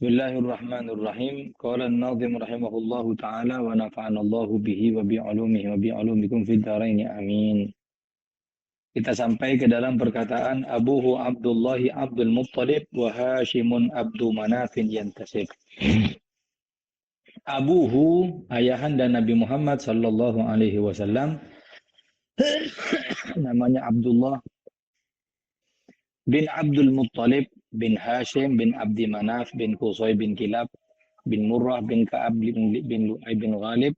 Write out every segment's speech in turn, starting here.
Bismillahirrahmanirrahim. Qala an-nadhim rahimahullahu ta'ala wa nafa'ana Allahu bihi wa bi'ulumihi wa bi'ulumikum fid dharain amin. Kita sampai ke dalam perkataan Abuhu Abdullahi Abdul Muttalib wa Hashimun Abdu Manafin yantasib. Abuhu ayahanda Nabi Muhammad sallallahu alaihi wasallam namanya Abdullah bin Abdul Muttalib bin Hashim bin Abdi Manaf bin Qusay bin Kilab bin Murrah bin Ka'ab bin Lu'ay bin Ghalib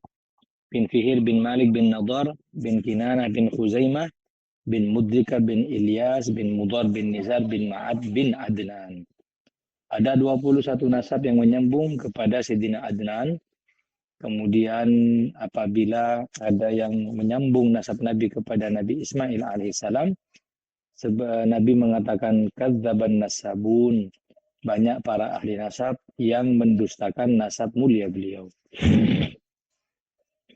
bin Fihir bin Malik bin Nadar bin Kinanah bin Khuzaimah bin Mudrika bin Ilyas bin Mudar bin Nizar bin Ma'ad bin Adnan. Ada 21 nasab yang menyambung kepada Sayyidina Adnan. Kemudian apabila ada yang menyambung nasab Nabi kepada Nabi Ismail alaihissalam, Nabi mengatakan kadzaban nasabun, banyak para ahli nasab yang mendustakan nasab mulia beliau.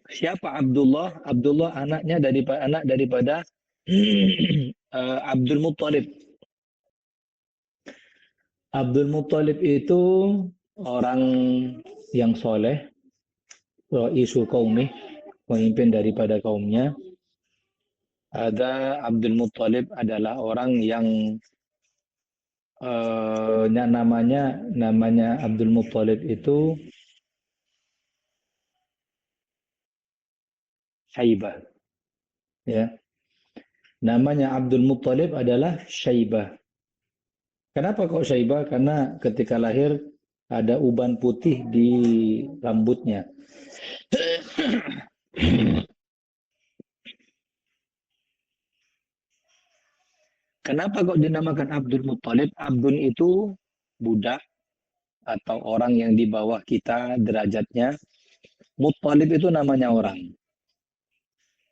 Siapa Abdullah? Abdullah anak daripada Abdul Muttalib. Abdul Muttalib itu orang yang soleh, ra'isul qaumi, pemimpin daripada kaumnya. Ada Abdul Muttalib adalah orang yang namanya Abdul Muttalib itu Syaibah. Ya. Namanya Abdul Muttalib adalah Syaibah. Kenapa kok Syaibah? Karena ketika lahir ada uban putih di rambutnya. Kenapa kok dinamakan Abdul Muttalib? Abdul itu budak atau orang yang di bawah kita derajatnya. Muttalib itu namanya orang.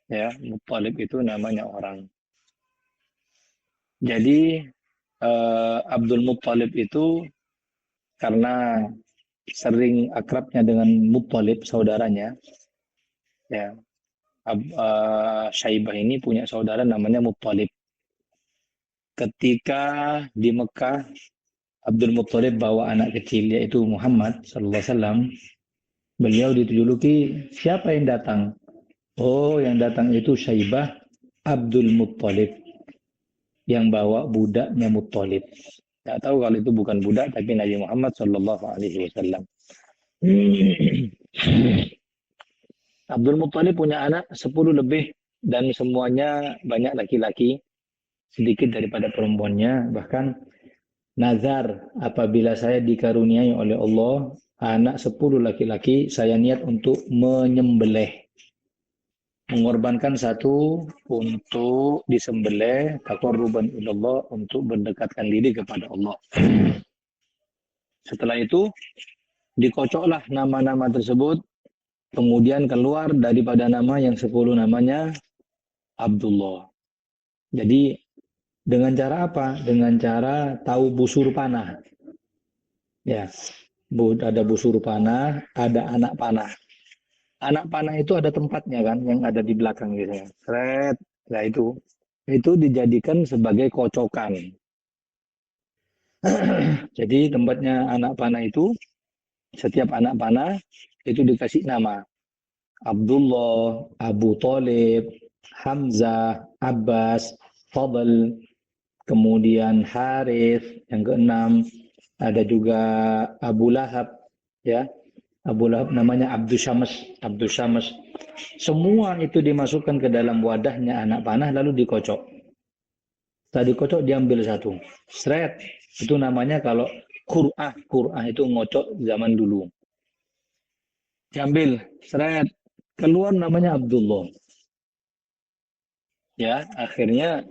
Ya, Muttalib itu namanya orang. Jadi Abdul Muttalib itu karena sering akrabnya dengan Muttalib saudaranya, ya, Syaibah ini punya saudara namanya Muttalib. Ketika di Mekah Abdul Muttalib bawa anak kecil yaitu Muhammad sallallahu alaihi wasallam, beliau dijuluki siapa yang datang? Oh, yang datang itu Syaibah Abdul Muttalib yang bawa budaknya Muttalib. Tak tahu kalau itu bukan budak tapi Nabi Muhammad sallallahu alaihi wasallam. Abdul Muttalib punya anak 10 lebih dan semuanya banyak laki-laki, sedikit daripada perempuannya. Bahkan nazar, apabila saya dikaruniai oleh Allah anak 10 laki-laki, saya niat untuk menyembelih, mengorbankan satu untuk disembelih taqarruban ilallah, untuk berdekatkan diri kepada Allah. Setelah itu dikocoklah nama-nama tersebut, kemudian keluar daripada nama yang 10 namanya Abdullah. Jadi dengan cara apa? Dengan cara tahu busur panah. Ya, ada busur panah, ada anak panah. Anak panah itu ada tempatnya kan, yang ada di belakang gitu ya. Seret, nah itu dijadikan sebagai kocokan. Jadi tempatnya anak panah itu, setiap anak panah itu dikasih nama. Abdullah, Abu Thalib, Hamzah, Abbas, Fadl, kemudian Harith, yang keenam ada juga Abu Lahab, ya. Abu Lahab namanya Abdul Syams. Semua itu dimasukkan ke dalam wadahnya anak panah lalu dikocok. Setelah dikocok diambil satu. Seret. Itu namanya kalau Qur'ah itu ngocok zaman dulu. Diambil, seret. Keluar namanya Abdullah. Ya, akhirnya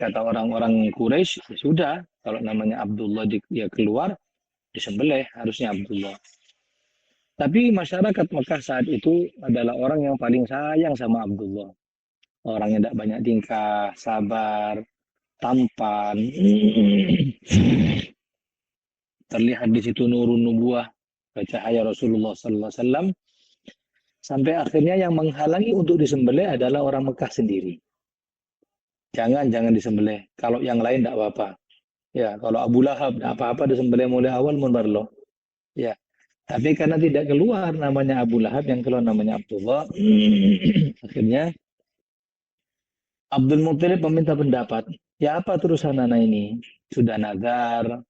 kata orang-orang Quraisy, sudah, kalau namanya Abdullah dia keluar, disembelih harusnya Abdullah. Tapi masyarakat Mekah saat itu adalah orang yang paling sayang sama Abdullah. Orang yang tidak banyak tingkah, sabar, tampan. Terlihat di situ nurun nubuah, cahaya Rasulullah sallallahu alaihi wasallam. Sampai akhirnya yang menghalangi untuk disembelih adalah orang Mekah sendiri. Jangan disembelih. Kalau yang lain tidak apa-apa. Ya, kalau Abu Lahab tidak apa-apa disembelih mulai awal munbar loh. Ya, tapi karena tidak keluar namanya Abu Lahab, yang keluar namanya Abdullah, akhirnya Abdul Muthalib meminta pendapat. Ya apa terusan anak ini? Sudah nazar.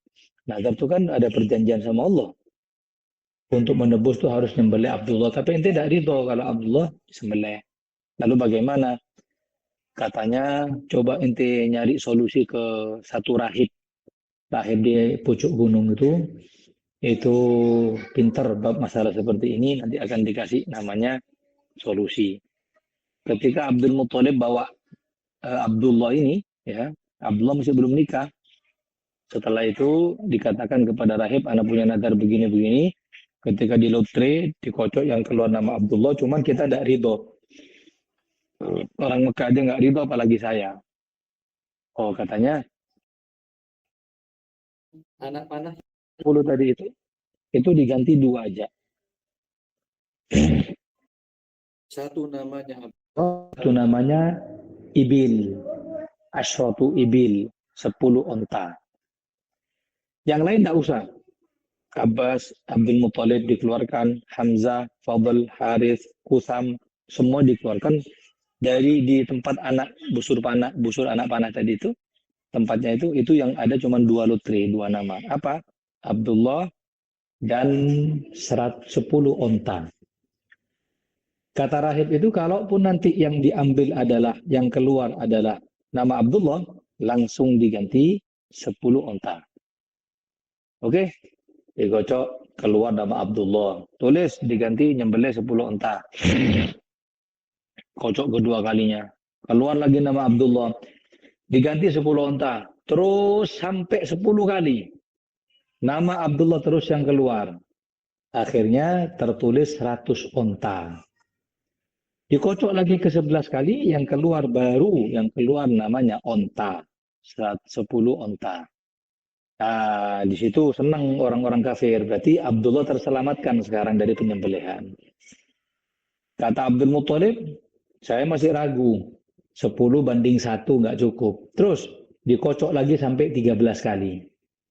Nazar itu kan ada perjanjian sama Allah. Untuk menebus itu harus nyembelih Abdullah. Tapi ente tidak ridho kalau Abdullah disembelih. Lalu bagaimana? Katanya coba ente nyari solusi ke satu rahib. Rahib di pucuk gunung itu pinter bab masalah seperti ini, nanti akan dikasih namanya solusi. Ketika Abdul Muthalib bawa Abdullah ini, ya, Abdullah masih belum nikah. Setelah itu dikatakan kepada rahib, anak punya nazar begini-begini. Ketika di lotre, dikocok yang keluar nama Abdullah, cuman kita tidak ridho. Orang Mekah aja nggak ridho, apalagi saya. Oh, katanya Anak panah 10 tadi itu diganti 2 aja. satu namanya Itu namanya Ibil. Asyratu Ibil. 10 onta. Yang lain tidak usah. Abbas, Abdul Muthalib dikeluarkan, Hamzah, Fadl, Harith, Kusam, semua dikeluarkan dari di tempat anak busur anak panah tadi itu. Tempatnya itu yang ada cuma 2 lotre, 2 nama. Apa? Abdullah dan 10 onta. Kata rahib itu, kalaupun nanti yang diambil adalah, yang keluar adalah nama Abdullah, langsung diganti 10 onta. Oke? Dikocok, keluar nama Abdullah. Tulis, diganti nyembelih 10 onta. Kocok kedua kalinya. Keluar lagi nama Abdullah. Diganti 10 onta. Terus sampai 10 kali. Nama Abdullah terus yang keluar. Akhirnya tertulis 100 onta. Dikocok lagi ke 11 kali, yang keluar namanya onta. 10 onta. Nah, di situ senang orang-orang kafir. Berarti Abdullah terselamatkan sekarang dari penyembelihan. Kata Abdul Muthalib, saya masih ragu. 10 banding 1 nggak cukup. Terus dikocok lagi sampai 13 kali.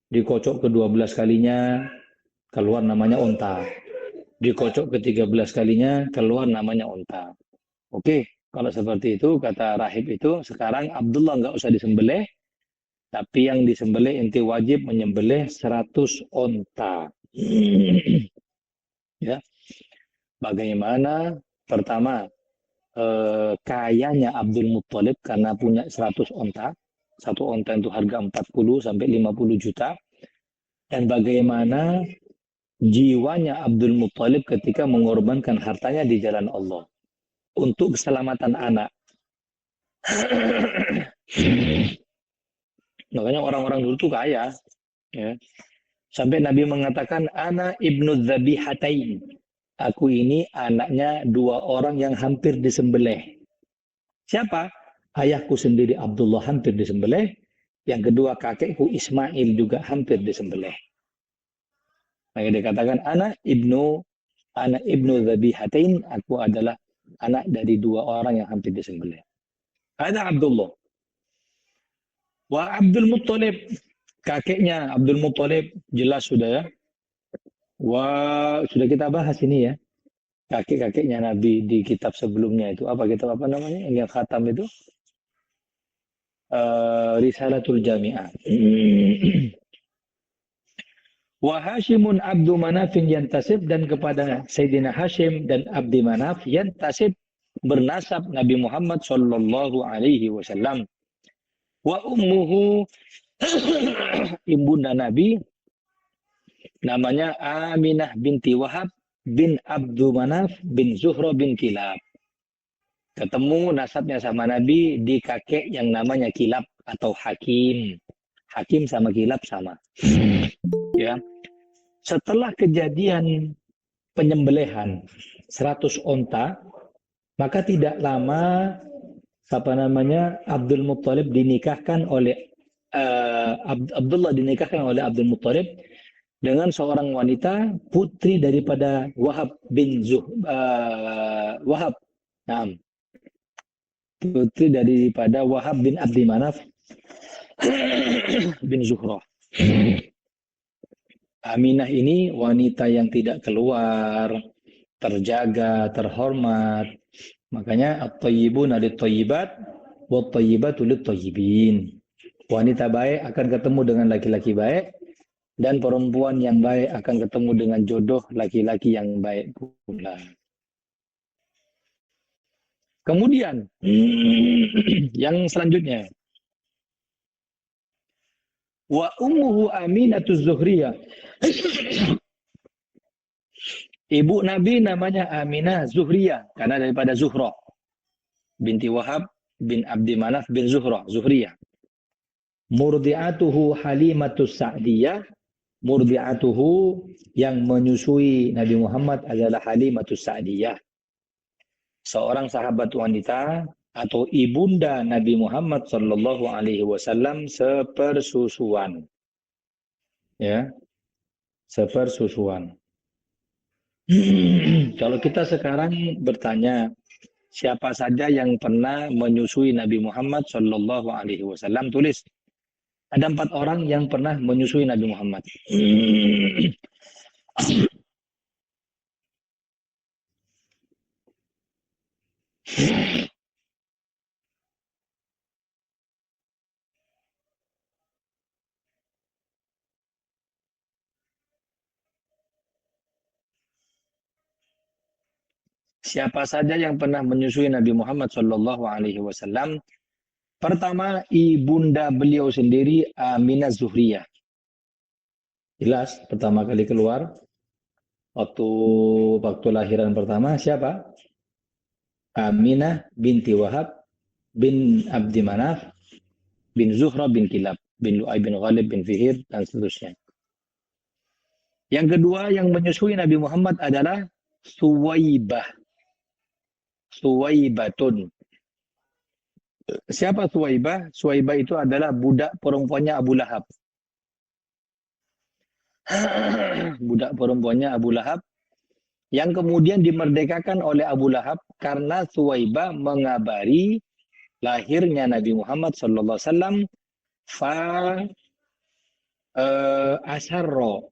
Dikocok ke 12 kalinya, keluar namanya onta. Dikocok ke 13 kalinya, keluar namanya onta. Oke, kalau seperti itu, kata rahib itu, sekarang Abdullah nggak usah disembelih, tapi yang disembelih inti wajib menyembelih 100 onta. Ya, bagaimana? Pertama, kayanya Abdul Muthalib karena punya 100 onta. Satu onta itu harga 40 sampai 50 juta. Dan bagaimana jiwanya Abdul Muthalib ketika mengorbankan hartanya di jalan Allah untuk keselamatan anak. Makanya orang-orang dulu tuh kaya, ya. Sampai Nabi mengatakan, ana ibnu dzabihatain. Aku ini anaknya 2 orang yang hampir disembelih. Siapa? Ayahku sendiri Abdullah hampir disembelih. Yang kedua kakekku Ismail juga hampir disembelih. Maka dikatakan anak ibnu dzabihatain. Aku adalah anak dari 2 orang yang hampir disembelih. Ada Abdullah. Wa Abdul Muthalib, kakeknya Abdul Muthalib, jelas sudah ya. Wah, sudah kita bahas ini ya. Kakek-kakeknya Nabi di kitab sebelumnya itu. Apa kitab apa namanya? Yang khatam itu? Risalatul Jami'ah. Wa Hashimun Abdu Manafin yantasib, dan kepada Sayyidina Hashim dan Abdi Manaf yantasib, bernasab Nabi Muhammad sallallahu alaihi wasallam. Wa ummuhu, ibunda Nabi namanya Aminah binti Wahab bin Abdu Manaf bin Zuhra bin Kilab. Ketemu nasabnya sama Nabi di kakek yang namanya Kilab atau Hakim. Hakim sama Kilab sama. Ya. Setelah kejadian penyembelihan 100 onta, maka tidak lama Abdul Muthalib dinikahkan oleh Abdullah dinikahkan oleh Abdul Muthalib dengan seorang wanita, putri daripada Wahab bin Wahab. Nah, putri daripada Wahab bin Abdi Manaf bin Zuhrah. Aminah ini wanita yang tidak keluar, terjaga, terhormat. Makanya at-thayyibuna lit-thayyibat wat-thayyibatu lit-thayyibin. Wanita baik akan ketemu dengan laki-laki baik, dan perempuan yang baik akan ketemu dengan jodoh laki-laki yang baik pula. Kemudian yang selanjutnya, wa ummuhu Aminatuz Zuhriyah. Ibu Nabi namanya Aminah Zuhriyah karena daripada Zuhra binti Wahab bin Abdi Manaf bin Zuhra, Zuhriyah. Murdi'atuhu Halimatus Sa'diyah. Murdi'atuhu yang menyusui Nabi Muhammad adalah Halimatus Sa'diyah, seorang sahabat wanita atau ibunda Nabi Muhammad sallallahu alaihi wasallam sepersusuan. Ya, sepersusuan. Kalau kita sekarang bertanya, siapa saja yang pernah menyusui Nabi Muhammad sallallahu alaihi wasallam, tulis. Ada 4 orang yang pernah menyusui Nabi Muhammad. Siapa saja yang pernah menyusui Nabi Muhammad sallallahu alaihi wasallam? Pertama, ibunda beliau sendiri Aminah Zuhriyah. Jelas, pertama kali keluar waktu lahiran pertama siapa? Aminah binti Wahab bin Abdi Manaf bin Zuhra bin Kilab bin Lu'ay bin Ghalib bin Fihir dan seterusnya. Yang kedua yang menyusui Nabi Muhammad adalah Suwaibah. Suwaibatun. Siapa Suwaibah? Suwaibah itu adalah budak perempuannya Abu Lahab. Budak perempuannya Abu Lahab yang kemudian dimerdekakan oleh Abu Lahab karena Suwaibah mengabari lahirnya Nabi Muhammad sallallahu alaihi wasallam fa asarro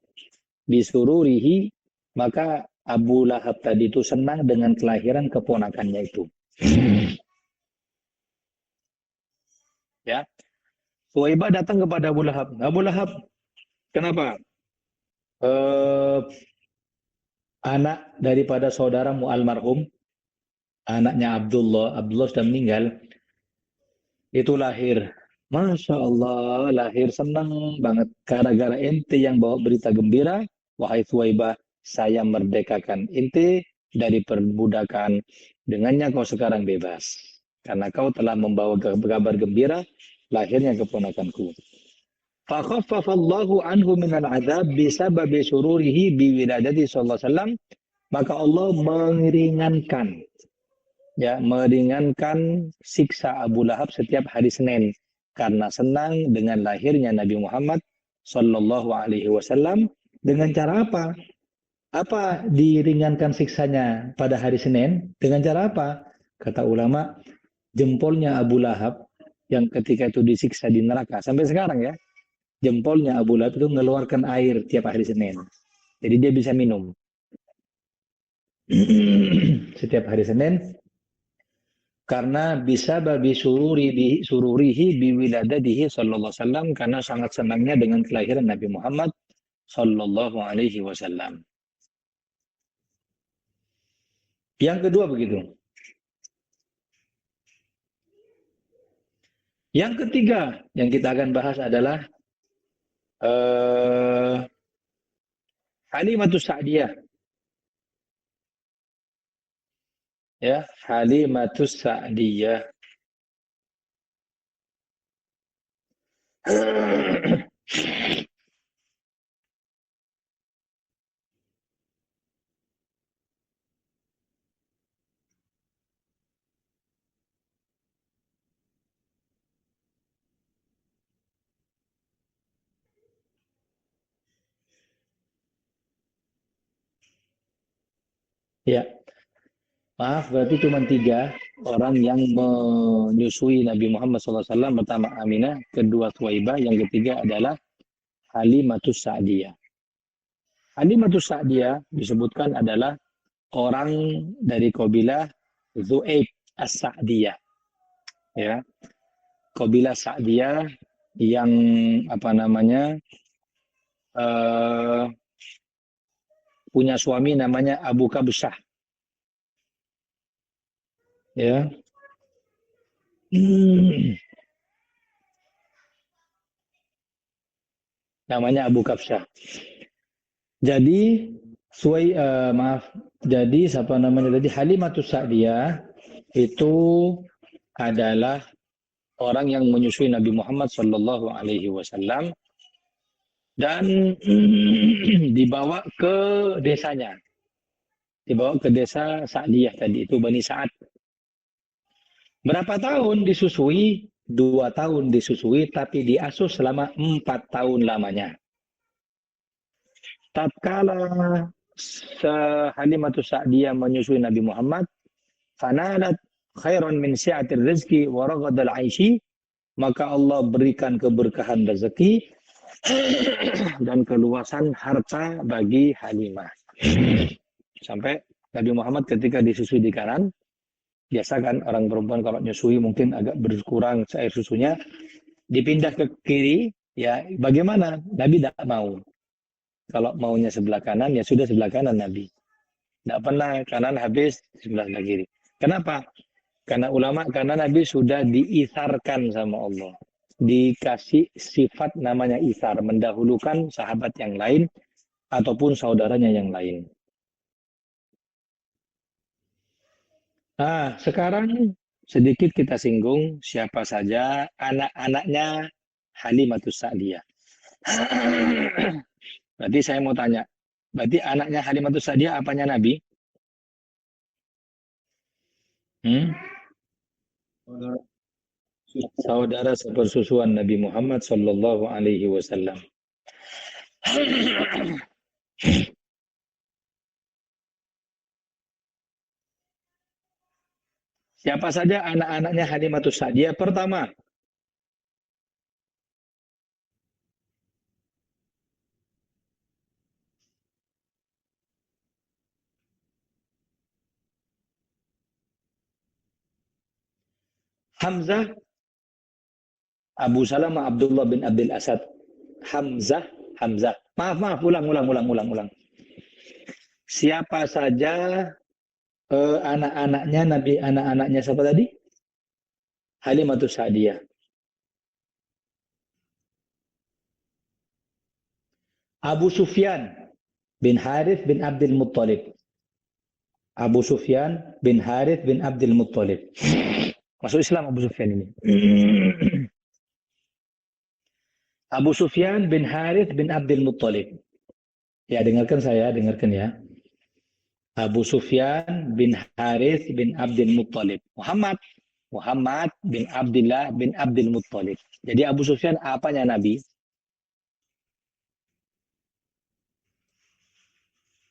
bisururihi, maka Abu Lahab tadi itu senang dengan kelahiran keponakannya itu. Ya, Suwaibah datang kepada Abu Lahab. Abu Lahab, kenapa? Anak daripada saudaramu almarhum, anaknya Abdullah sudah meninggal, itu lahir. Masya Allah, lahir senang banget. Gara-gara ente yang bawa berita gembira, wahai Suwaibah, saya merdekakan ente dari perbudakan. Dengannya kau sekarang bebas. Karena kau telah membawa kabar gembira, lahirnya keponakanku. Fakhaffafallahu anhu minal azab bisababi sururihi biwiladati sallallahu alaihi wasallam. Maka Allah meringankan siksa Abu Lahab setiap hari Senin karena senang dengan lahirnya Nabi Muhammad sallallahu alaihi wasallam. Dengan cara apa? Apa diringankan siksanya pada hari Senin? Dengan cara apa? Kata ulama, jempolnya Abu Lahab yang ketika itu disiksa di neraka sampai sekarang ya, jempolnya Abu Lahab itu mengeluarkan air tiap hari Senin. Jadi dia bisa minum. Setiap hari Senin karena bisa babi sururihi biwiladadihi sallallahu alaihi wasallam, karena sangat senangnya dengan kelahiran Nabi Muhammad sallallahu alaihi wasallam. Yang kedua begitu. Yang ketiga yang kita akan bahas adalah Halimatus Sa'diyah. Ya, Halimatus Sa'diyah. Ya, maaf, berarti cuma 3 orang yang menyusui Nabi Muhammad SAW. Pertama Aminah, kedua Suwaibah, yang ketiga adalah Halimatus Sa'diyah. Halimatus Sa'diyah disebutkan adalah orang dari kabilah Zu'aib As-Sa'diyah. Ya, kabilah Sa'diyah yang apa namanya eh, punya suami namanya Abu Kabsyah. Ya, namanya Abu Kabsyah. Jadi jadi siapa namanya tadi Halimatus Sa'diyah itu adalah orang yang menyusui Nabi Muhammad Shallallahu Alaihi Wasallam dan dibawa ke desanya, dibawa ke desa Sa'diyah tadi itu Bani Sa'ad. Berapa tahun disusui? 2 tahun disusui, tapi diasuh selama 4 tahun lamanya. Tatkala Halimatus Sa'diyah menyusui Nabi Muhammad, fanalat khairan min si'atir rizki wa raghadal aishi, maka Allah berikan keberkahan rezeki dan keluasan harta bagi Halimah. Sampai Nabi Muhammad ketika disusui di kanan, biasa kan orang perempuan kalau nyusui mungkin agak berkurang air susunya, dipindah ke kiri, ya bagaimana? Nabi tidak mau. Kalau maunya sebelah kanan, ya sudah sebelah kanan Nabi. Tidak pernah kanan habis, sebelah kiri. Kenapa? Karena Nabi sudah diisarkan sama Allah. Dikasih sifat namanya isar, mendahulukan sahabat yang lain ataupun saudaranya yang lain. Nah, sekarang sedikit kita singgung siapa saja anak-anaknya Halimatus Sa'diyah. Berarti saya mau tanya, berarti anaknya Halimatus Sa'diyah apanya Nabi? Saudara sepersusuan Nabi Muhammad Sallallahu Alaihi Wasallam. Siapa saja anak-anaknya Halimatus Sa'diyah? Pertama, Hamzah, Abu Salamah Abdullah bin Abdul Asad. Hamzah. Maaf, ulang. Siapa saja anak-anaknya Nabi, anak-anaknya siapa tadi? Halimatus Sa'diyah. Abu Sufyan bin Harith bin Abdul Muttalib. Abu Sufyan bin Harith bin Abdul Muttalib. Masuk Islam Abu Sufyan ini. Abu Sufyan bin Harith bin Abdul Muttalib. Ya, dengarkan ya. Abu Sufyan bin Harith bin Abdul Muttalib. Muhammad bin Abdullah bin Abdul Muttalib. Jadi Abu Sufyan apanya Nabi?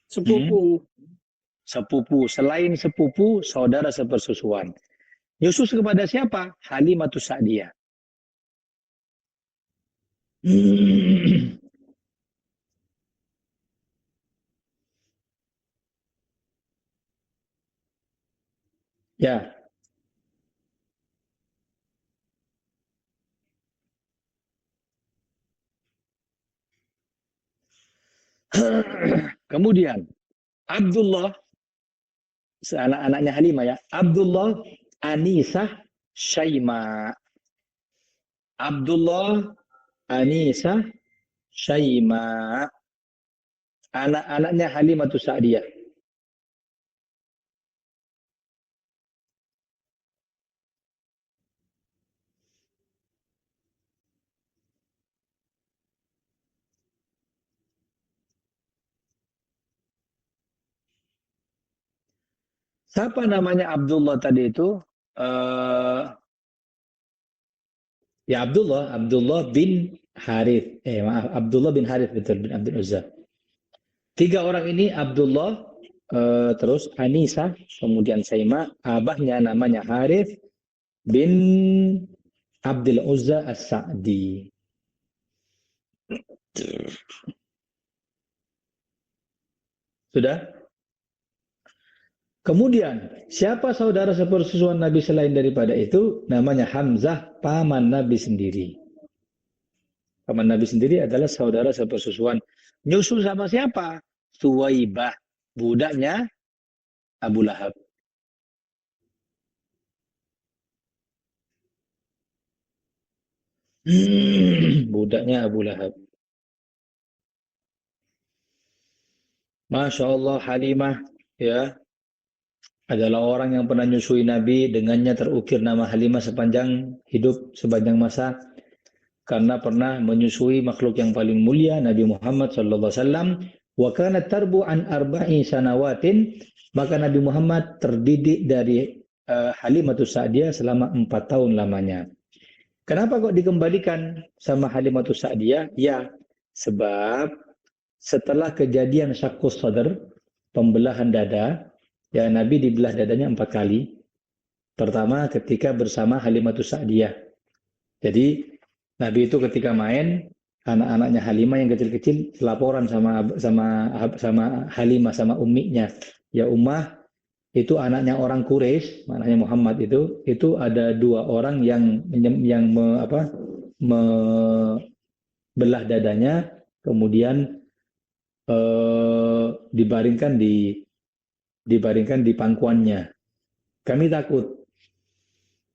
Sepupu. Selain sepupu, saudara sepersusuan. Yusus kepada siapa? Halimatus Sa'diyah. Ya. Kemudian Abdullah, anak-anaknya Halimah ya. Abdullah, Anisah, Syaima. Abdullah, Anisah, Syaima. Anak-anaknya Halimatus Sa'diyah. Siapa namanya Abdullah tadi itu? Ya Abdullah bin Harith. Abdullah bin Harith betul, bin Abdul Uzza. 3 orang ini Abdullah, terus Anisa, kemudian Saima, abahnya namanya Harith bin Abdul Uzza As-Sa'di. Sudah? Kemudian, siapa saudara sepersusuan Nabi selain daripada itu? Namanya Hamzah, paman Nabi sendiri. Paman Nabi sendiri adalah saudara sepersusuan. Nyusul sama siapa? Suwaibah, budaknya Abu Lahab. Budaknya Abu Lahab. Masya Allah, Halimah ya adalah orang yang pernah nyusui Nabi. Dengannya terukir nama Halimah sepanjang hidup, sepanjang masa, karena pernah menyusui makhluk yang paling mulia, Nabi Muhammad SAW. Wa kanat tarbu an arba'i sanawatin, maka Nabi Muhammad terdidik dari Halimatus Sa'diyah selama 4 tahun lamanya. Kenapa kok dikembalikan sama Halimatus Sa'diyah? Ya, sebab setelah kejadian Syaqqus Sadr, pembelahan dada, ya Nabi dibelah dadanya 4 kali. Pertama ketika bersama Halimatus Sa'diyah. Jadi Nabi itu ketika main, anak-anaknya Halimah yang kecil-kecil laporan sama Halimah, sama umminya. Ya Ummah, itu anaknya orang Quraisy, maknanya Muhammad itu ada 2 orang yang belah dadanya, kemudian dibaringkan di pangkuannya. Kami takut.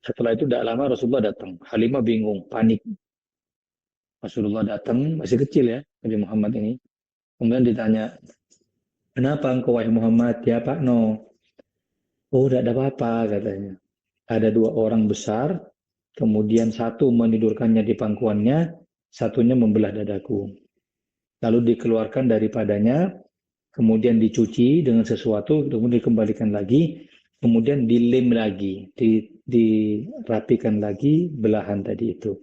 Setelah itu tidak lama Rasulullah datang. Halimah bingung, panik. Rasulullah datang, masih kecil ya, Nabi Muhammad ini. Kemudian ditanya, kenapa engkau wahai Muhammad? Ya Pak No. Oh, tidak ada apa-apa katanya. Ada 2 orang besar, kemudian satu menidurkannya di pangkuannya, satunya membelah dadaku. Lalu dikeluarkan daripadanya, kemudian dicuci dengan sesuatu, kemudian dikembalikan lagi, kemudian dilem lagi, dirapikan lagi belahan tadi itu.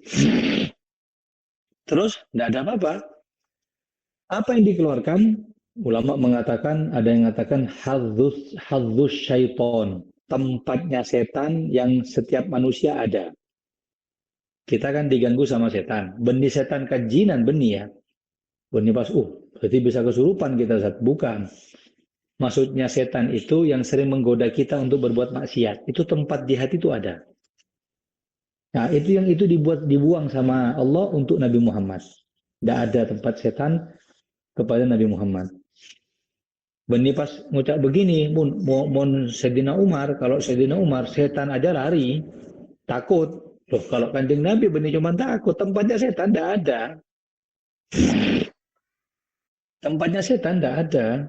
Terus tidak ada apa-apa. Apa yang dikeluarkan? Ulama mengatakan, ada yang mengatakan hadzus syaiton, tempatnya setan yang setiap manusia ada. Kita kan diganggu sama setan. Benih setan kejinan, benih ya. Benih pas, berarti bisa kesurupan kita saat bukan. Maksudnya setan itu yang sering menggoda kita untuk berbuat maksiat. Itu tempat di hati itu ada. Nah, itu dibuang sama Allah untuk Nabi Muhammad. Tidak ada tempat setan kepada Nabi Muhammad. Benih pas ngucap begini, mun Sayyidina Umar, kalau Sayyidina Umar setan aja lari, takut. Loh, kalau Kanjeng Nabi benih cuma takut, tempatnya setan tidak ada. Tempatnya setan tidak ada.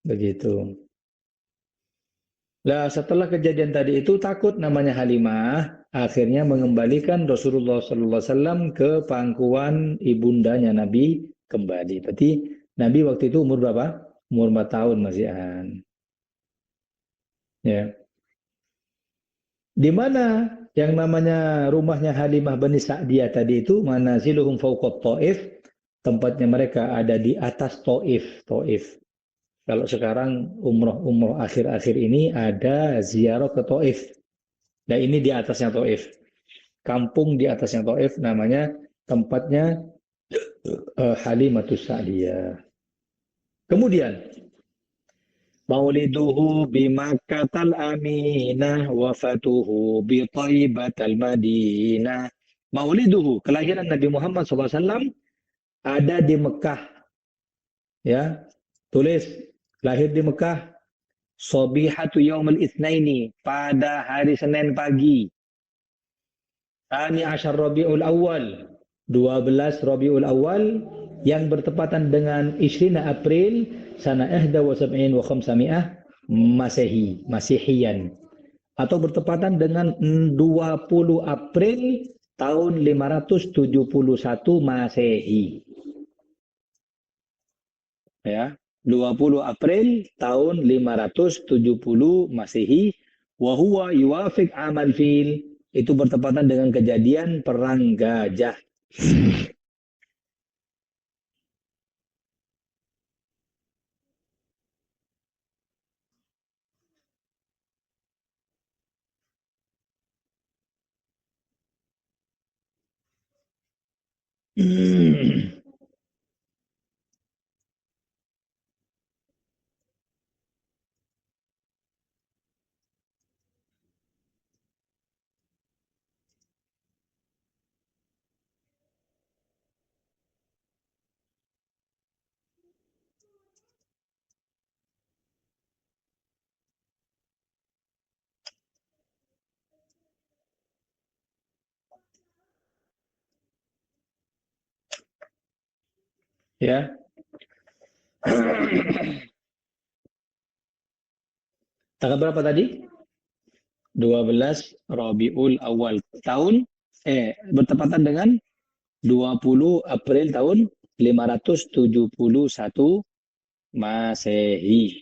Begitu. Nah, setelah kejadian tadi itu takut namanya Halimah, akhirnya mengembalikan Rasulullah SAW ke pangkuan ibundanya Nabi kembali. Berarti Nabi waktu itu umur berapa? Umur 4 tahun masih an. Ya. Di mana yang namanya rumahnya Halimah Bani Sa'diyah tadi itu, manaziluhum fauqat Taif, tempatnya mereka ada di atas Taif, Taif. Kalau sekarang umroh akhir-akhir ini ada ziarah ke Taif. Nah, ini di atasnya Taif. Kampung di atasnya Taif namanya, tempatnya Halimatus Sa'diyah. Kemudian Mauliduhu bimakkatal aminah, wafatuhu bi Thaibatal Madinah. Mauliduhu, kelahiran Nabi Muhammad SAW ada di Mekah. Ya, tulis lahir di Mekah. Sobihatu yaumil itsnaini, pada hari Senin pagi. Tani Asyar Rabiul Awal, 12 Rabiul Awal, yang bertepatan dengan 20 April sana 71 wa 500 Masehi, Masihian, atau bertepatan dengan 20 April tahun 571 Masehi. Ya, 20 April tahun 570 Masehi, wa huwa yuwafiq amal fil, itu bertepatan dengan kejadian perang gajah. Ya. Tanggal berapa tadi? 12 Rabiul Awal. Tahun bertepatan dengan 20 April tahun 571 Masehi.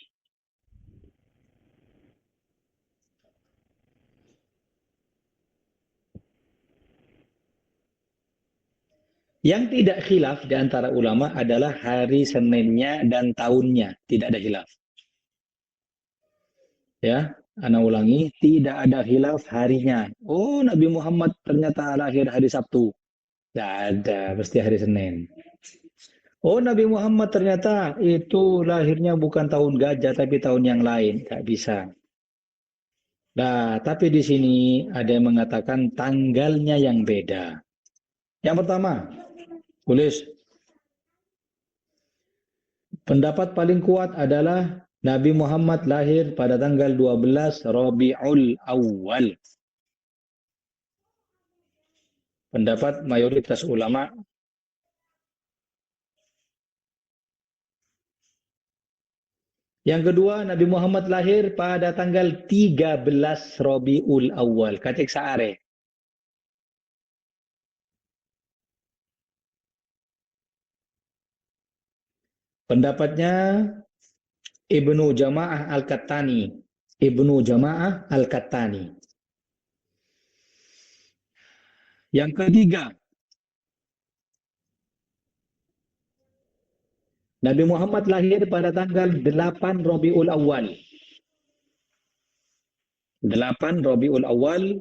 Yang tidak khilaf di antara ulama adalah hari Seninnya dan tahunnya. Tidak ada khilaf. Ya, ana ulangi, tidak ada khilaf harinya. Oh, Nabi Muhammad ternyata lahir hari Sabtu. Tidak ada, pasti hari Senin. Oh, Nabi Muhammad ternyata itu lahirnya bukan tahun gajah, tapi tahun yang lain. Tidak bisa. Nah, tapi di sini ada yang mengatakan tanggalnya yang beda. Yang pertama, tulis. Pendapat paling kuat adalah Nabi Muhammad lahir pada tanggal 12 Rabiul Awal. Pendapat mayoritas ulama. Yang kedua, Nabi Muhammad lahir pada tanggal 13 Rabiul Awal. Katik saare. Pendapatnya Ibnu Jamaah Al-Qattani. Ibnu Jamaah Al-Qattani. Yang ketiga, Nabi Muhammad lahir pada tanggal 8 Rabiul Awal. 8 Rabiul Awal.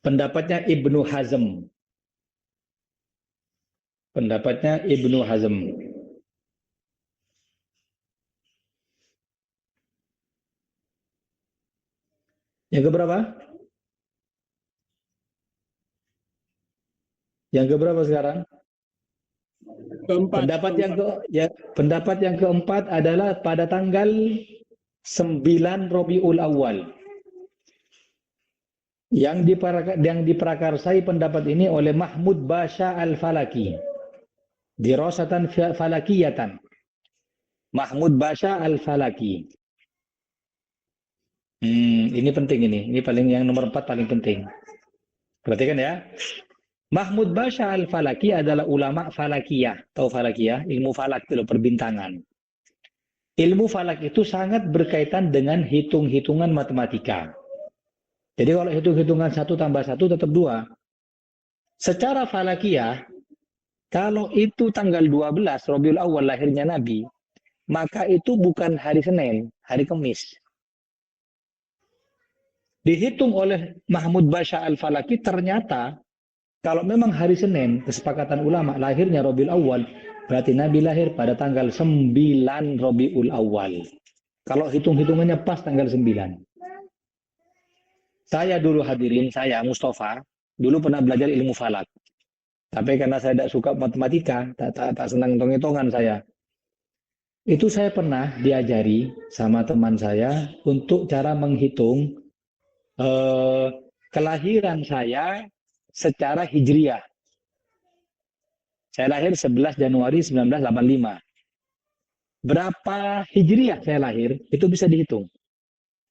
Pendapatnya Ibnu Hazm. Pendapatnya Ibnu Hazm. Yang keberapa? Yang keberapa sekarang? Keempat. Pendapat yang keempat adalah pada tanggal 9 Rabiul Awal. Yang diprakarsai pendapat ini oleh Mahmud Basha Al-Falaki. Dirasatan falakiyatan. Mahmud Basha Al-Falaki. Ini penting ini. Ini paling yang nomor 4 paling penting. Perhatikan ya. Mahmud Basha Al-Falaki adalah ulama falakiyah. Tahu falakiyah? Ilmu falak itu perbintangan. Ilmu falak itu sangat berkaitan dengan hitung-hitungan matematika. Jadi kalau hitung-hitungan 1 tambah 1 tetap 2. Secara falakiyah, kalau itu tanggal 12 Rabiul Awal lahirnya Nabi, maka itu bukan hari Senin, hari Kamis. Dihitung oleh Mahmud Basha Al-Falaki, ternyata kalau memang hari Senin, kesepakatan ulama lahirnya Rabiul Awal, berarti Nabi lahir pada tanggal 9 Rabiul Awal. Kalau hitung-hitungannya pas tanggal 9. Saya dulu hadirin, saya Mustafa, dulu pernah belajar ilmu falak. Tapi karena saya tidak suka matematika, tak senang hitung-hitungan saya. Itu saya pernah diajari sama teman saya untuk cara menghitung kelahiran saya secara hijriah. Saya lahir 11 Januari 1985. Berapa hijriah saya lahir, itu bisa dihitung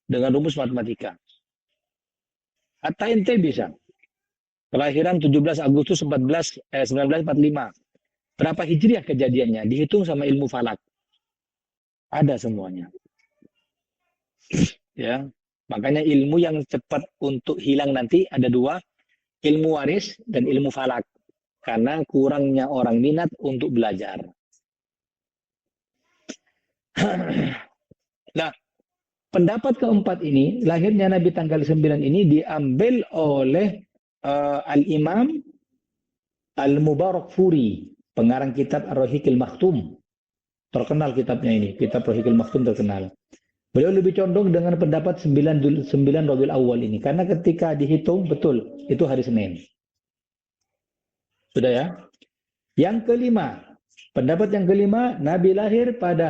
dengan rumus matematika. Hatta ente bisa. Kelahiran 17 Agustus 1945. Berapa hijriah kejadiannya? Dihitung sama ilmu falak. Ada semuanya. Ya. Makanya ilmu yang cepat untuk hilang nanti ada 2. Ilmu waris dan ilmu falak. Karena kurangnya orang minat untuk belajar. Nah, pendapat keempat ini, lahirnya Nabi tanggal 9 ini diambil oleh Al-Imam Al-Mubarakfuri, pengarang kitab Ar-Rahiqil Maktum. Terkenal kitabnya ini, kitab Ar-Rahiqil Maktum terkenal. Beliau lebih condong dengan pendapat 9 Rabiul Awal ini, karena ketika dihitung betul itu hari Senin. Sudah ya? Yang kelima, pendapat yang kelima, Nabi lahir pada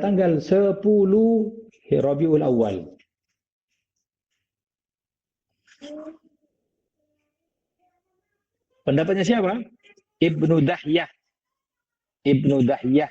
tanggal 10 Rabiul Awal. Pendapatnya siapa? Ibnu Dahyah. Ibnu Dahyah.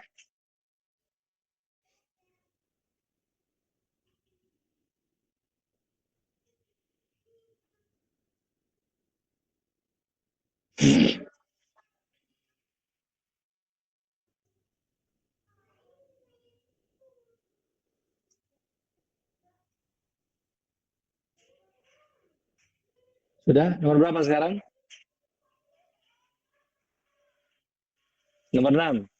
Sudah? Nomor berapa sekarang? Nomor 6.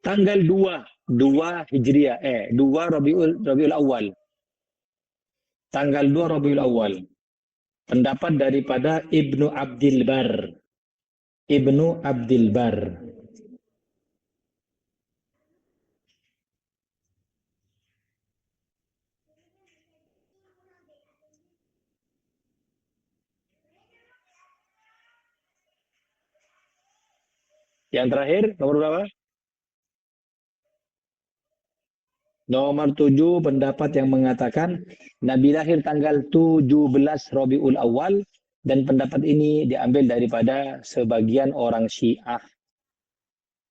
Tanggal 2 Hijriah, 2 Rabiul Awal. Tanggal 2 Rabiul Awal. Pendapat daripada Ibnu Abdil Bar. Ibnu Abdil Bar. Yang terakhir, nomor berapa? Nomor 7, pendapat yang mengatakan Nabi lahir tanggal 17 Rabiul Awal, dan pendapat ini diambil daripada sebagian orang Syiah.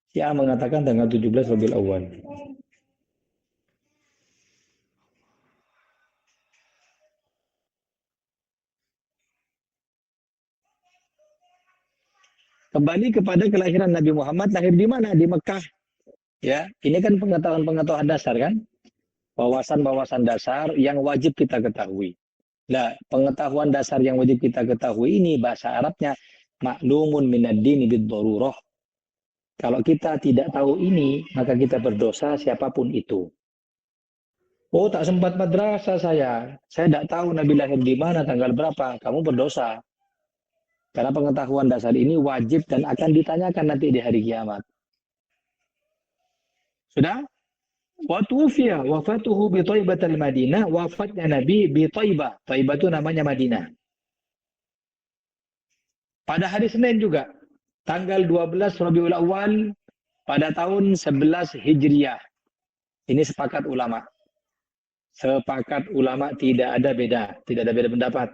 Syiah mengatakan tanggal 17 Rabiul Awal. Kembali kepada kelahiran Nabi Muhammad, lahir di mana? Di Mekah. Ya, ini kan pengetahuan-pengetahuan dasar kan? Wawasan-wawasan dasar yang wajib kita ketahui. Nah, pengetahuan dasar yang wajib kita ketahui ini bahasa Arabnya maklumun minad dini bid-darurah. Kalau kita tidak tahu ini, maka kita berdosa siapapun itu. Oh, tak sempat madrasah saya. Saya tidak tahu Nabi lahir di mana, tanggal berapa. Kamu berdosa. Karena pengetahuan dasar ini wajib dan akan ditanyakan nanti di hari kiamat. Sudah? Watufiya wafatuhu bi Thaibatil Madinah, wafatnya Nabi bi Thaibah. Thaibah itu namanya Madinah. Pada hari Senin juga, tanggal 12 Rabiul Awal pada tahun 11 Hijriah. Ini sepakat ulama. Sepakat ulama, tidak ada beda pendapat.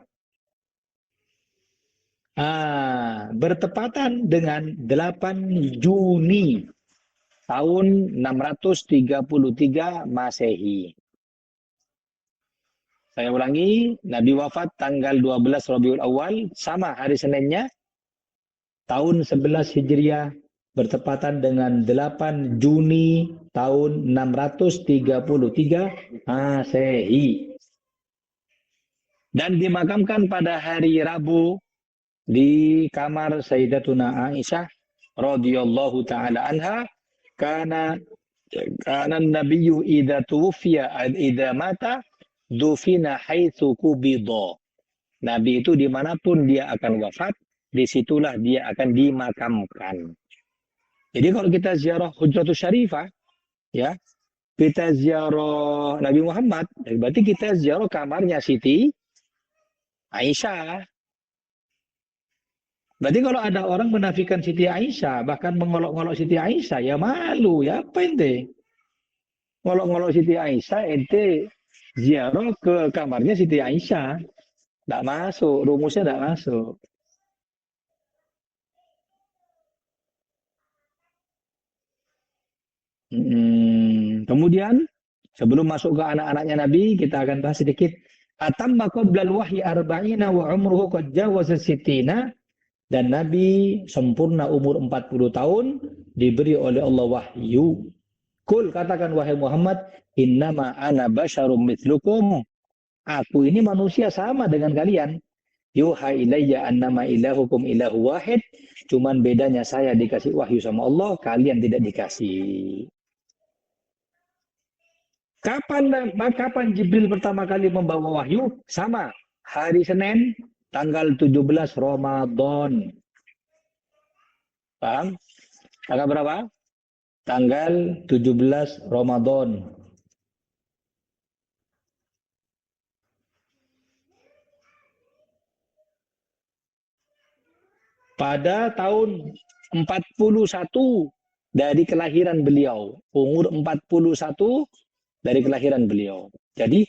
Bertepatan dengan 8 Juni tahun 633 Masehi. Saya ulangi, Nabi wafat tanggal 12 Rabiul Awal, sama hari Seninnya, tahun 11 Hijriah, bertepatan dengan 8 Juni tahun 633 Masehi. Dan dimakamkan pada hari Rabu di kamar Sayyidatuna Aisyah radhiyallahu taala anha. Karena Nabiyyu idza tuwfiya idza mata dufina haitsu qubida. Nabi itu dimanapun dia akan wafat, disitulah dia akan dimakamkan. Jadi kalau kita ziarah Hujratus Syarifah, ya, kita ziarah Nabi Muhammad, berarti kita ziarah kamarnya Siti Aisyah. Berarti kalau ada orang menafikan Siti Aisyah, bahkan mengolok-olok Siti Aisyah, ya malu, ya apa ente? Ngolok-ngolok Siti Aisyah, ente ziarah ke kamarnya Siti Aisyah. Tidak masuk, rumusnya tidak masuk. Kemudian, sebelum masuk ke anak-anaknya Nabi, kita akan bahas sedikit. Atamma qablal wahyi arba'ina wa umruhu qad jawaza sittina. Dan Nabi sempurna umur 40 tahun, diberi oleh Allah wahyu. Kul, katakan wahai Muhammad, innama ana basyarum mithlukum. Aku ini manusia sama dengan kalian. Yuha ilayya annama ilahukum ilahu wahid. Cuman bedanya saya dikasih wahyu sama Allah, kalian tidak dikasih. Kapan Jibril pertama kali membawa wahyu? Sama, hari Senin, tanggal 17 Ramadan. Paham? Tanggal berapa? Tanggal 17 Ramadan. Pada tahun 41 dari kelahiran beliau. Umur 41 dari kelahiran beliau. Jadi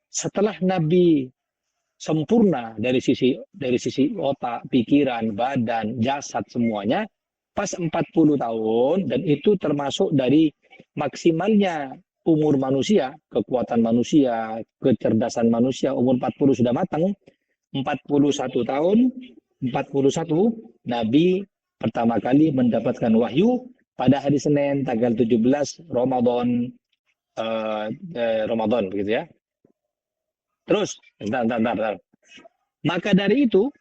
setelah Nabi sempurna dari sisi otak, pikiran, badan, jasad semuanya pas 40 tahun, dan itu termasuk dari maksimalnya umur manusia, kekuatan manusia, kecerdasan manusia. Umur 40 sudah matang, 41 tahun, 41 Nabi pertama kali mendapatkan wahyu pada hari Senin tanggal 17 Ramadan, Ramadan begitu ya. Terus, bentar. Maka dari itu,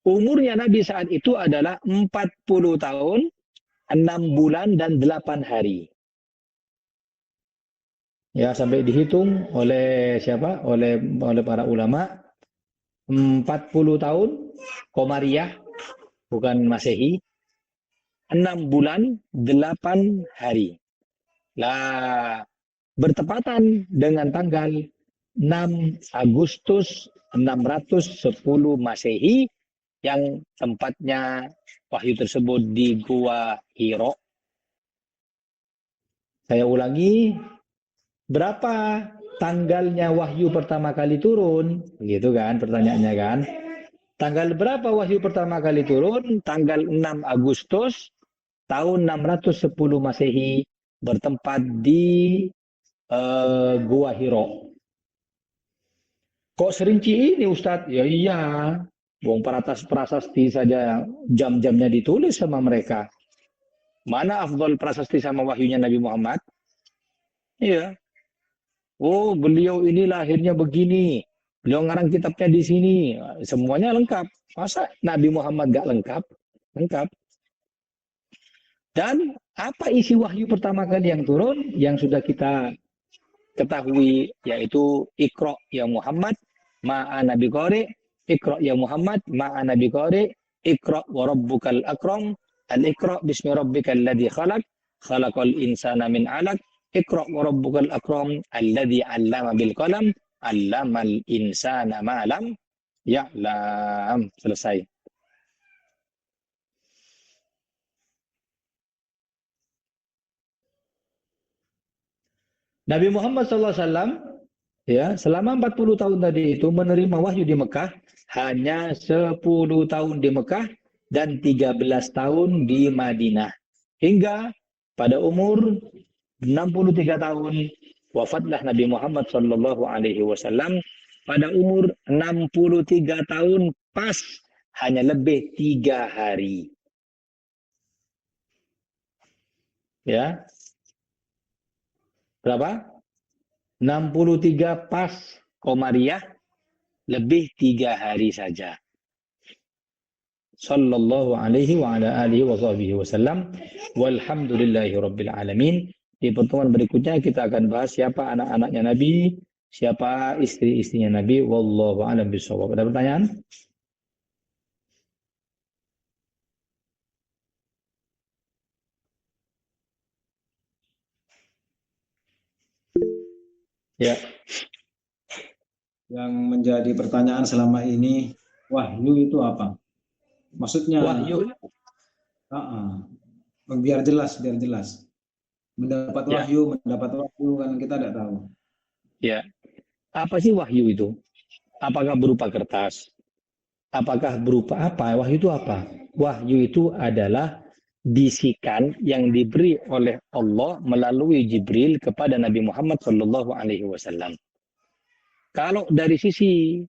umurnya Nabi saat itu adalah 40 tahun, 6 bulan, dan 8 hari. Ya, sampai dihitung oleh siapa? Oleh para ulama, 40 tahun, Komariah, bukan Masehi, 6 bulan, 8 hari. Lah, bertepatan dengan tanggal 6 Agustus 610 Masehi, yang tempatnya wahyu tersebut di Gua Hiro. Saya ulangi, berapa tanggalnya wahyu pertama kali turun? Gitu kan pertanyaannya kan. Tanggal berapa wahyu pertama kali turun? Tanggal 6 Agustus tahun 610 Masehi, bertempat di Gua Hiro. Kok serinci ini Ustadz? Ya iya, wong prasasti saja jam-jamnya ditulis sama mereka. Mana afdal prasasti sama wahyunya Nabi Muhammad? Iya. Oh, beliau ini lahirnya begini. Beliau ngarang kitabnya di sini. Semuanya lengkap. Masa Nabi Muhammad gak lengkap? Lengkap. Dan apa isi wahyu pertama kali yang turun yang sudah kita ketahui, yaitu Iqra ya Muhammad ma'ana biqari, Iqra ya Muhammad ma'ana biqari, Iqra wa rabbukal akram, al-Iqra bismi rabbikal ladzi khalaq, khalaqal insana min 'alaq, Iqra wa rabbukal akram alladzi 'allama bil qalam, 'allamal insana ma lam ya'lam. Selesai. Nabi Muhammad SAW ya, selama 40 tahun tadi itu menerima wahyu di Mekah hanya 10 tahun di Mekah dan 13 tahun di Madinah. Hingga pada umur 63 tahun wafatlah Nabi Muhammad SAW pada umur 63 tahun pas, hanya lebih 3 hari. Ya. Berapa? 63 pas Komariah, lebih 3 hari saja. Sallallahu alaihi wa ala alihi wa sahbihi wasallam. Walhamdulillahi rabbil alamin. Di pertemuan berikutnya kita akan bahas siapa anak-anaknya Nabi, siapa istri-istrinya Nabi. Wallahu a'lam bishawab. Ada pertanyaan? Ya. Yang menjadi pertanyaan selama ini, wahyu itu apa? Maksudnya Wahyu. Biar jelas. Mendapat wahyu kan kita tidak tahu. Ya. Apa sih wahyu itu? Apakah berupa kertas? Apakah berupa apa? Wahyu itu apa? Wahyu itu adalah bisikan yang diberi oleh Allah melalui Jibril kepada Nabi Muhammad SAW. Kalau dari sisi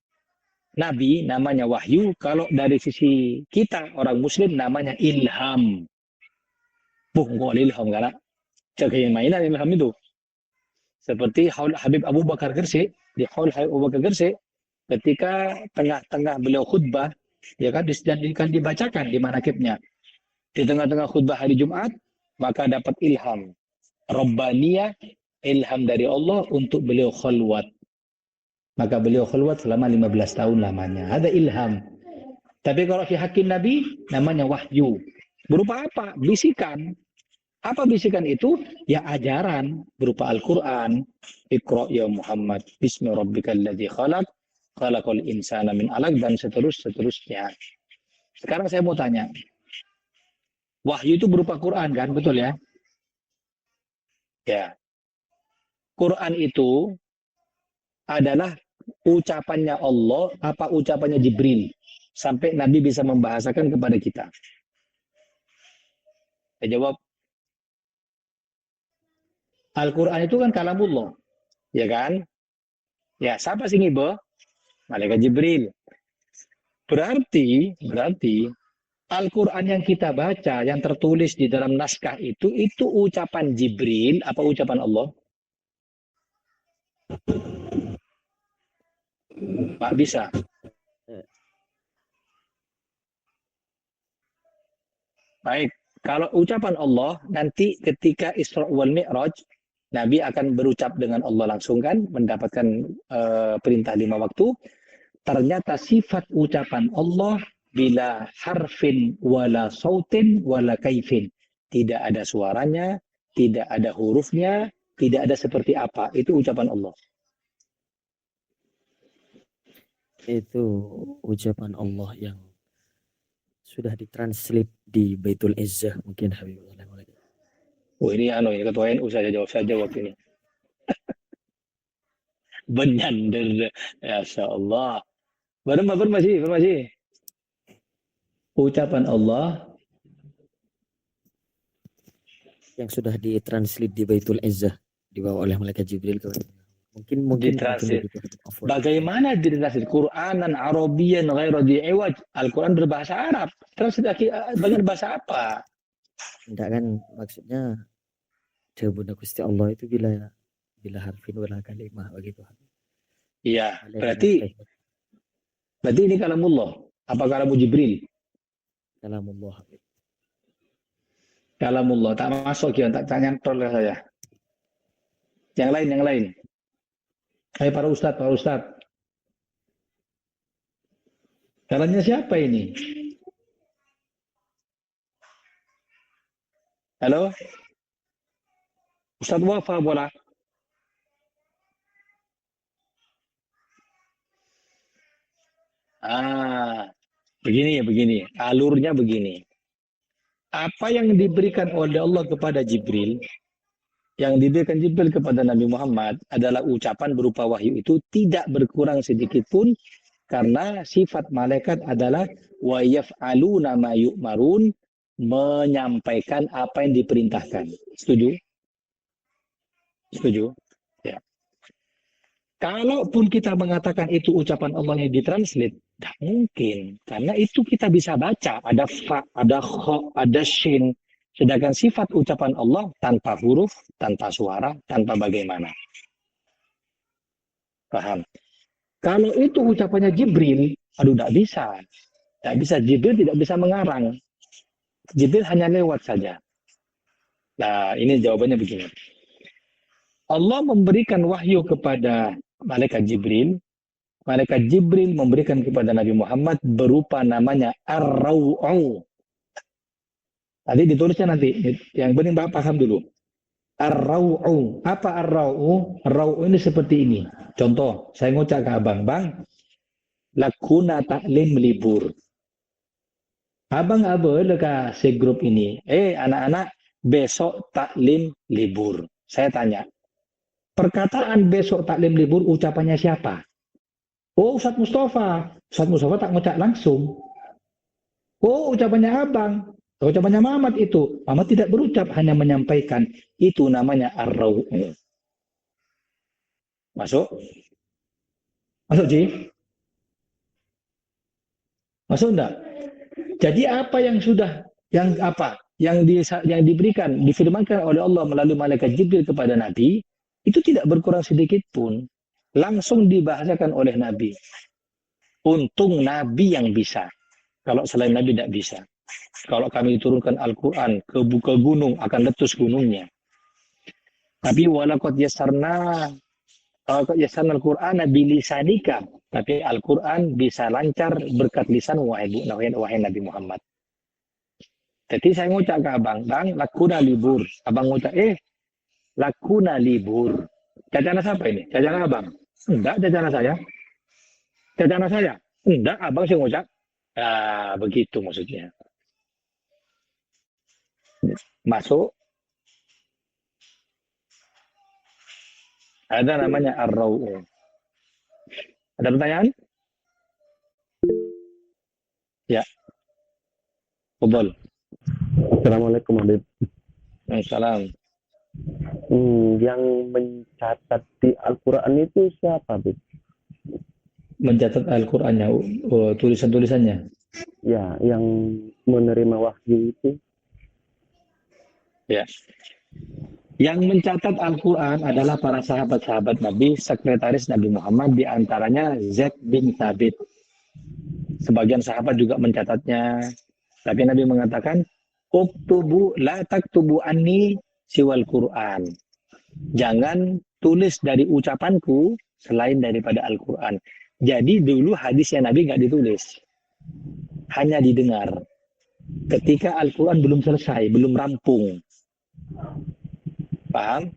Nabi namanya wahyu, kalau dari sisi kita orang Muslim namanya ilham. Kok ilham karena cakain mainan ilham itu. Seperti Haul Habib Abu Bakar Gresik, di Haul Habib Abu Bakar Gresik, ketika tengah-tengah beliau khutbah, ya kan, dibacakan di manakibnya. Di tengah-tengah khutbah hari Jumat, maka dapat ilham. Rabbaniyah, ilham dari Allah untuk beliau khalwat. Maka beliau khalwat selama 15 tahun lamanya. Ada ilham. Tapi kalau fi hakim Nabi, namanya wahyu. Berupa apa? Bisikan. Apa bisikan itu? Ya ajaran. Berupa Al-Quran. Iqra ya Muhammad. Bismi rabbikal ladzi khalaq. Khalaqal insana min 'alaq. Dan seterusnya. Sekarang saya mau tanya. Wahyu itu berupa Quran kan, betul ya? Ya. Quran itu adalah ucapannya Allah apa ucapannya Jibril sampai Nabi bisa membahasakan kepada kita? Saya jawab, Al-Quran itu kan kalamullah, ya kan? Ya, siapa sih ngibo? Malaikat Jibril. Berarti Al-Quran yang kita baca, yang tertulis di dalam naskah itu ucapan Jibril apa ucapan Allah? Pak bisa. Baik, kalau ucapan Allah nanti ketika Isra wal Mi'raj, Nabi akan berucap dengan Allah langsung kan, mendapatkan perintah 5 waktu. Ternyata sifat ucapan Allah bila harfin wala sautin wala kaifin. Tidak ada suaranya, tidak ada hurufnya, tidak ada seperti apa. Itu ucapan Allah. Itu ucapan Allah yang sudah ditranslate di Baitul Izzah mungkin Habibullah. Oh ini ketua NU saya jawab ini. Benyandar. Ya Allah. Informasi. Ucapan Allah yang sudah ditranslate di Baitul Izzah dibawa oleh malaikat Jibril ke mungkin ditranslate. begitu. Bagaimana ditranslate Quranan Arabian ghairu di'iwaj? Al-Quran berbahasa Arab. Translate bagian bahasa apa? Enggak kan maksudnya jawaban Gusti Allah itu bila harfin wala kalimah begitu. Iya, berarti ini kalamullah. Apa kalamu Jibril? Kalamullah. Kalamullah. Tak masuk ya, tak nyantol saya. Yang lain. Hai para ustadz. Kalamnya siapa ini? Halo? Ustadz Wafa bola. Begini. Alurnya begini. Apa yang diberikan oleh Allah kepada Jibril, yang diberikan Jibril kepada Nabi Muhammad adalah ucapan berupa wahyu itu tidak berkurang sedikit pun karena sifat malaikat adalah wa yaf'aluna ma yu'marun, menyampaikan apa yang diperintahkan. Setuju? Ya. Kalaupun kita mengatakan itu ucapan Allah yang ditranslate, tidak mungkin. Karena itu kita bisa baca. Ada fa, ada kho, ada shin. Sedangkan sifat ucapan Allah tanpa huruf, tanpa suara, tanpa bagaimana. Paham? Kalau itu ucapannya Jibril, tidak bisa. Tidak bisa. Jibril tidak bisa mengarang. Jibril hanya lewat saja. Nah, ini jawabannya begini. Allah memberikan wahyu kepada malaikat Jibril. Malaikat Jibril memberikan kepada Nabi Muhammad berupa namanya Ar-Raw'u. Tadi ditulisnya nanti. Yang penting Bapak paham dulu. Ar-Raw'u. Apa Ar-Raw'u? Ar-Raw'u ini seperti ini. Contoh, saya ngucap ke abang. Bang, lakuna taklim libur. Abang apa leka si grup ini? Anak-anak, besok taklim libur. Saya tanya. Perkataan besok taklim libur ucapannya siapa? Oh, Ustadz Mustafa. Ustadz Mustafa tak ngucap langsung. Oh, ucapannya abang. Ucapannya Mamat itu. Mamat tidak berucap, hanya menyampaikan. Itu namanya ar-raw'u. Masuk? Masuk, Ji? Masuk enggak? Jadi apa yang sudah, yang diberikan, difirmankan oleh Allah melalui malaikat Jibril kepada Nabi, itu tidak berkurang sedikit pun. Langsung dibahasakan oleh Nabi. Untung Nabi yang bisa. Kalau selain Nabi tidak bisa. Kalau kami turunkan Al-Quran ke gunung, akan letus gunungnya. Tapi walaqad yassarna Al-Quran bilisanika. Tapi Al-Quran bisa lancar berkat lisan wahai Nabi Muhammad. Jadi saya ngucap ke abang, bang, lakuna libur. Abang ngucap, lakuna libur. Cacana siapa ini? Cacana abang? Enggak, cacana saya. Cacana saya? Enggak, abang sih ngucap. Begitu maksudnya. Masuk. Ada namanya ar-raw'u. Ada pertanyaan? Ya. Fadhal. Assalamualaikum Habib. Waalaikumsalam. Yang mencatat di Al-Quran itu siapa Habib? Mencatat Al-Qur'annya, tulisan-tulisannya. Ya, yang menerima wahyu itu. Ya. Yang mencatat Al-Quran adalah para sahabat-sahabat Nabi, sekretaris Nabi Muhammad, diantaranya Zaid bin Thabit. Sebagian sahabat juga mencatatnya. Tapi Nabi mengatakan, "Uktubu la taktubu anni siwal Quran." Jangan tulis dari ucapanku selain daripada Al-Quran. Jadi dulu hadisnya Nabi nggak ditulis. Hanya didengar. Ketika Al-Quran belum selesai, belum rampung. Paham?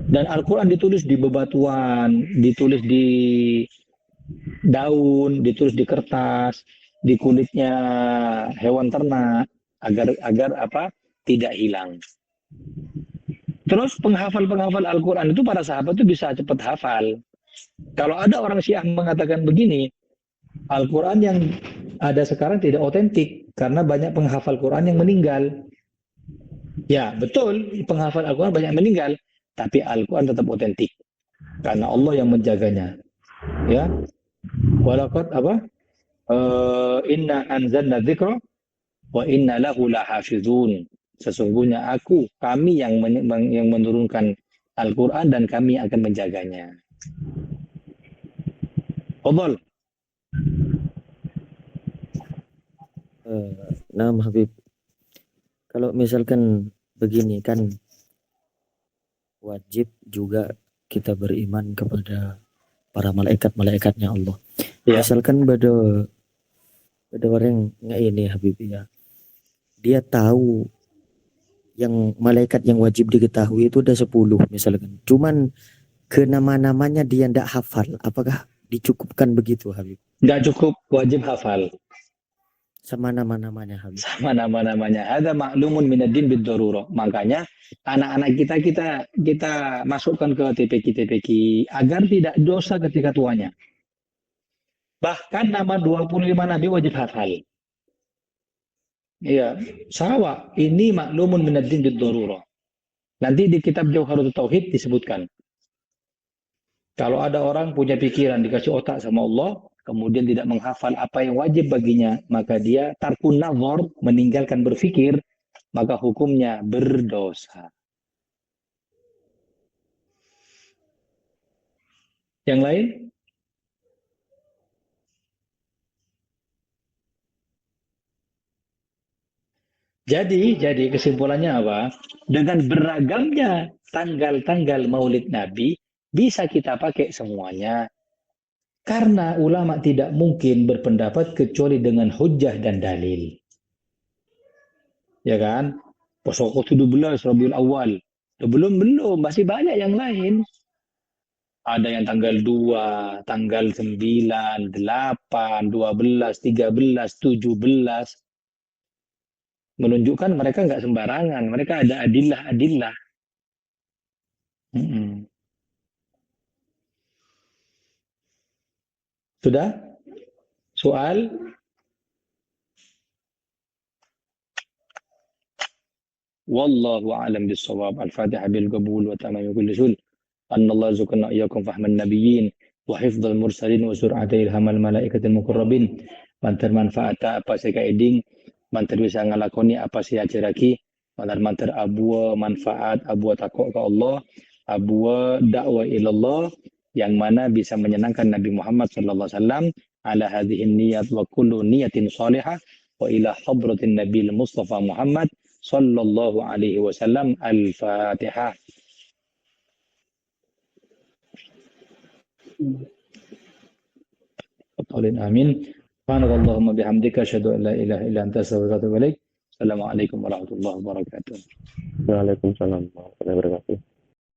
Dan Al-Quran ditulis di bebatuan, ditulis di daun, ditulis di kertas, di kulitnya hewan ternak, agar apa? Tidak hilang. Terus penghafal Al-Quran itu para sahabat itu bisa cepat hafal. Kalau ada orang Syiah mengatakan begini, Al-Quran yang ada sekarang tidak otentik karena banyak penghafal Quran yang meninggal. Ya, betul, penghafal Al-Quran banyak meninggal, tapi Al-Quran tetap otentik karena Allah yang menjaganya. Ya. Walaqad apa? Inna anzalna dzikra wa inna lahu lahafizun. Sesungguhnya kami yang menurunkan Al-Quran dan kami akan menjaganya. Fadhal. Nah, Habib, kalau misalkan begini kan wajib juga kita beriman kepada para malaikat-malaikatnya Allah. Ya. Misalkan ada orang nggak ini Habib ya, dia tahu yang malaikat yang wajib diketahui itu ada 10 misalkan, cuman ke nama-namanya dia ndak hafal, apakah dicukupkan begitu Habib? Nggak cukup, wajib hafal. Sama nama-namanya Habib. Sama nama-namanya. Ada maklumun minaddin bid-darurah. Makanya anak-anak kita masukkan ke TPQ agar tidak dosa ketika tuanya. Bahkan nama 25 nabi wajib hafal. Iya, sawa. Ini maklumun minaddin bid-darurah. Nanti di kitab Jauharut Tauhid disebutkan. Kalau ada orang punya pikiran dikasih otak sama Allah, kemudian tidak menghafal apa yang wajib baginya, maka dia tarkun nazar, meninggalkan berfikir, maka hukumnya berdosa. Yang lain? Jadi kesimpulannya apa? Dengan beragamnya tanggal-tanggal Maulid Nabi, bisa kita pakai semuanya. Karena ulama tidak mungkin berpendapat kecuali dengan hujjah dan dalil. Ya kan? Pasal 17 Rabiul Awal. Belum, masih banyak yang lain. Ada yang tanggal 2, tanggal 9, 8, 12, 13, 17. Menunjukkan mereka nggak sembarangan. Mereka ada adillah. Sudah? Soal? Wallahu a'lam bis-shawab. Al-Fatihah bil qabul wa tamam kulli sul. Annallahu yarzuquna iyyakum fahman nabiyyin wa hifdzal mursalin wa sur'ata ilhamal malaikatil muqarrabin. Mantar manfaata apa sih kaiding, mantar bisa ngalakoni apa sih ajaraki, mantar abuwa manfaat, abuwa takwa ke Allah, abuwa dakwah ilallah, yang mana bisa menyenangkan Nabi Muhammad sallallahu alaihi wasallam ala hadhihi niyat wa kullu niyatin salihah wa ila hadratin Nabil Mustafa Muhammad sallallahu alaihi wasallam. Al-Fatihah. Amin. Subhanallahumma bihamdika asyhadu an la ilaha illa anta astaghfiruka wa atubu ilaik. Assalamualaikum warahmatullahi wabarakatuh. Waalaikumsalam warahmatullahi wabarakatuh.